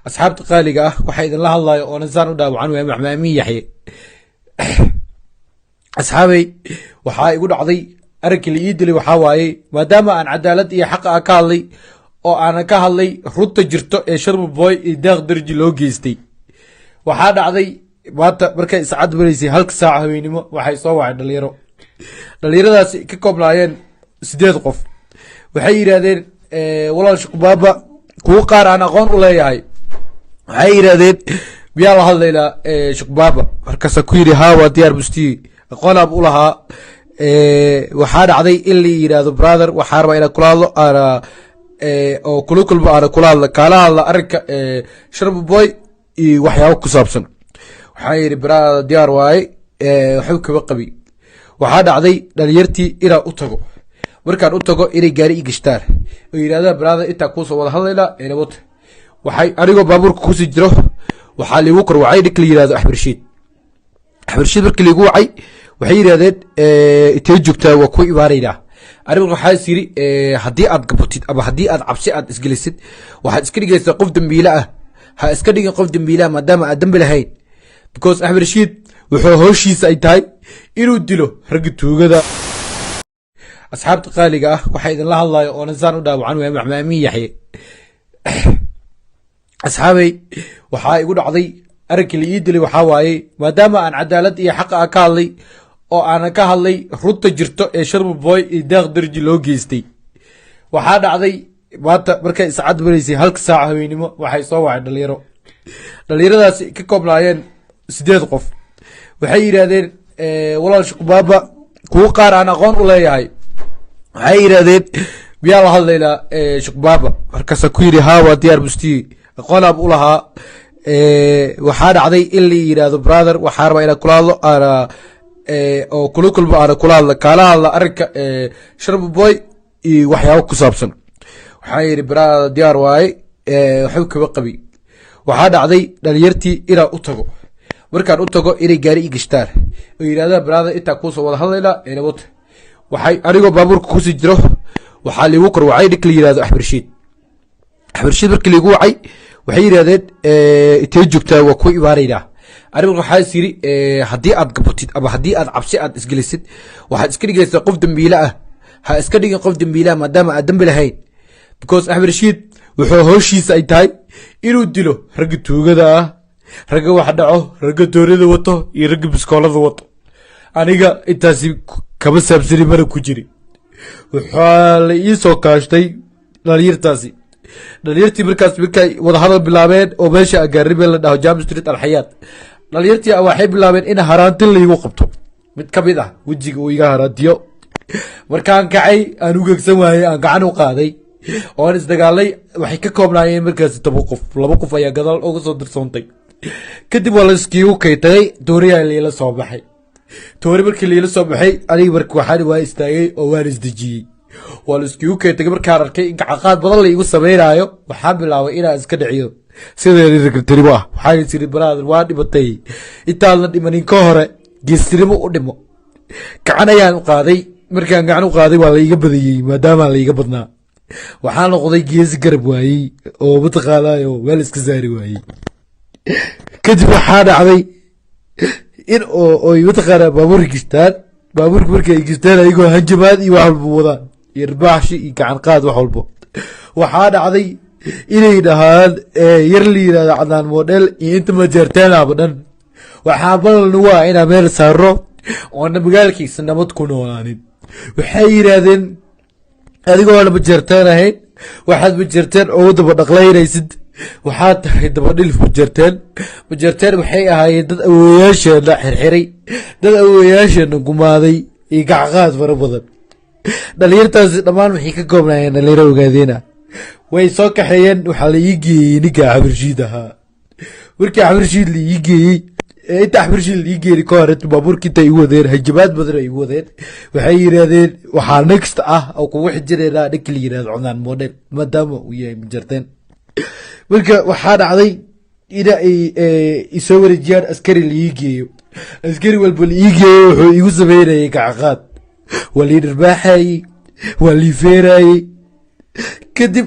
أصحاب تقاليقة وحيد الله الله ونزان ودا وعنو معمامي يحيى أصحابي وحا يقول عضي أرك اللي يدلي وحاواي ما دام أن عدالة هي حق أكالي أو أنا كهالي رد جرتو شرب بوي داغ درج لوجيستي وحاد عضي maanta markay iscad baraysay halka saac haweenimo waxay soo wacay dhalinyaradaas ka koobnaayeen 8 qof waxay yiraahdeen walaal shaqbaaba kuwa qaar aan aqoon u leeyahay waxay yiraahdeen biya la hadlayla shaqbaaba markaas ku yiri haa waa diyaar bustii aqoon aab u lahaa waxa dhacday in la yiraahdo brother waxa rabaa inaan kulaadlo ara oo kulkulba ara kulaadlo kala hadla arka sharb boy iyo waxyaabo ku saabsan waxaa yiri brother diyaar waay wuxuu ka qabi waxa dhacday dhalinyartii ila u tago markaan u tago inay gaari igishtaan oo yiraahdo brother inta ku soo wada hadlayla eelawad waxay anigo baabuurka ku sii jiro waxa liigu kor wacay dhig la yiraahdo Axmed Rashid markii liigu wacay waxay yiraahdeen intee joogtaa waa ku ibaarayna anigu waxa siri hadii aad gabtid ama hadii aad cabsi aad isgelisid waxaad iska dhigaysaa qof dambiile ah ha iska dhigin qof dambiile maadaama aad dambi lahayn because Axmed Rashid wuxuu howshiisa ay tahay inuu dilo rag tuugada أصحاب تقاليقة وحيد الله الله ونزان ودا وعنو معمامي يحيى أصحابي وحا يقول عضي أرك اللي يدلي وحاواي ما دام أن عدالة هي حق أكالي أو أنا كهالي رد جرتو شرب بوي داغ درج لوجيستي وحاد عضي maanta markay iscad baraysay halka saac haweenimo waxay soo wacay dhalinyaradaas ka koobnaayeen 8 qof waxay yiraahdeen walaal shaqbaaba kuwa qaar aan aqoon u leeyahay waxay yiraahdeen biya la hadlayla shaqbaaba markaas ku yiri haa waa diyaar bustii aqoon aab u lahaa waxa dhacday in la yiraahdo brother waxa rabaa inaan kulaadlo ara oo kulkulba ara kulaadlo kala hadla arka sharb boy iyo waxyaabo ku saabsan waxaa yiri brother diyaar waay wuxuu ka qabi waxa dhacday dhalinyartii ila u tago markaan u tago inay gaari igishtaan oo yiraahdo brother inta ku soo wada hadlayla eelawad waxay anigo baabuurka ku sii jiro waxa liigu kor wacay dhig la yiraahdo Axmed Rashid markii liigu wacay waxay yiraahdeen intee joogtaa waa ku ibaarayna anigu waxa siri hadii aad gabtid ama hadii aad cabsi aad isgelisid waxaad iska dhigaysaa qof dambiile ah ha iska dhigin qof dambiile maadaama aad dambi lahayn because Axmed Rashid wuxuu howshiisa ay tahay inuu dilo rag tuugada ah rag wax dhaco rag doorada wato iyo rag biskoolada wato aniga intaasi kama saabsani mara ku jiri waxa la ii soo kaashtay dhalinyartii markaas markay wada hadal bilaabeen oo meesha agaaribeen la dhaho Jam Street Al-Hayat dhalinyartii waxay bilaabeen in haraantin la igu qabto mid ka mid ah wajiga uu iga haraantiyo markaan kacay aan u gegsan waayay aan gacan u qaaday oo isdagaalay waxay ka koobnaayeen markaas 2 qof ayaa gadaal uga soo dirsoontay kadib waa la iskiigu kaytay dooriya leela soo baxay toori markii leela soo baxay aniga markii waxaan waa istaagay oo waan isdajiyay waa la iskiigu kaytay markaan arkay in gacaqaad badan la igu sameeynaayo waxaan bilaabay inaan iska dhiciyo sidii secretary waxaan isiri brother waa dhibatay intaan la dhimanin ka hore geestirimo u dhimo gacan ayaan u qaaday markaan gacan u qaaday waa la iga badiyay maadaama la iga badnaa waxaan noqday geesi garab waayay oo mataqaanayo weel iska saari waayay kadib waxaa dhacday in oo mataqaana baabuurka markay gistaan ayagoo hanjabaad iyo wax walba wadaan irbaaxshi iyo gacan qaad wax walba waxaa dhacday inay dhahaan yar la yiraahdo cadaan model iyo inta ma jeerteen abadan waxaa balna waa inaan meel saaro oo magaalkiisa nabad ku noolaanin waxay yiraahdeen adigoo laba jeerteen ahayn waxaad ma jeerteen oo daba dhaqlaynaysid waxaad tahay daba dhilif ma jeerteen waxay ahaayeen dad awooyaasheena xirxiray dad awooyaasheena gumaaday iyo gacqaad fara badan dhalinyartaasi dhammaan waxay ka koobnaayeen dhalinyaro ogaadeena way soo kaxeeyeen waxaa la ii geeyey ninka Axmed Rashid ahaa markii Axmed Rashid la ii geeyey inta Axmed Rashid la ii geeyey ka hor baabuurkii intay igu wadeen hajabaad badan ay igu wadeen waxay yiraahdeen waxaa next ah oo kugu xijireena dhig la yiraahdo Cunaan model maadaama uu yahay majarteen marka waxaa dhacday ina ay isoo wareejiyaan askari la ii geeyo askari walba la ii geeyo wuxuu igu sameeyay gacaqaad wali dhirbaaxay wali feeray kadib